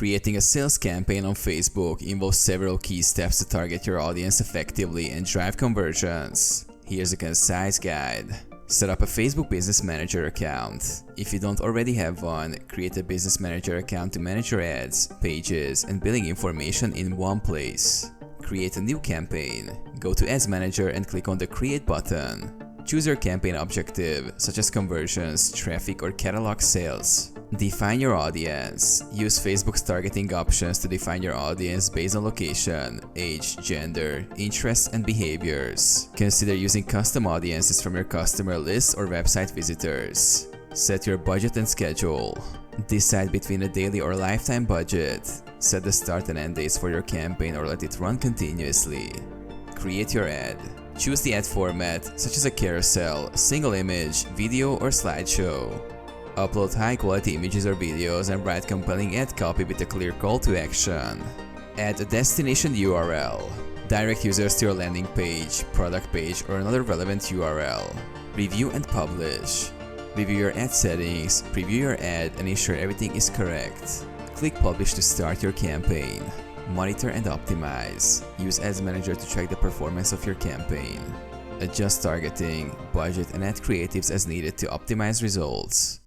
Creating a sales campaign on Facebook involves several key steps to target your audience effectively and drive conversions. Here's a concise guide. Set up a Facebook Business Manager account. If you don't already have one, create a Business Manager account to manage your ads, pages, and billing information in one place. Create a new campaign. Go to Ads Manager and click on the Create button. Choose your campaign objective, such as conversions, traffic, or catalog sales. Define your audience. Use Facebook's targeting options to define your audience based on location, age, gender, interests, and behaviors. Consider using custom audiences from your customer list or website visitors. Set your budget and schedule. Decide between a daily or lifetime budget. Set the start and end dates for your campaign or let it run continuously. Create your ad. Choose the ad format, such as a carousel, single image, video, or slideshow. Upload high-quality images or videos and write compelling ad copy with a clear call to action. Add a destination URL. Direct users to your landing page, product page, or another relevant URL. Review and publish. Review your ad settings, preview your ad, and ensure everything is correct. Click Publish to start your campaign. Monitor and optimize. Use Ads Manager to track the performance of your campaign. Adjust targeting, budget, and add creatives as needed to optimize results.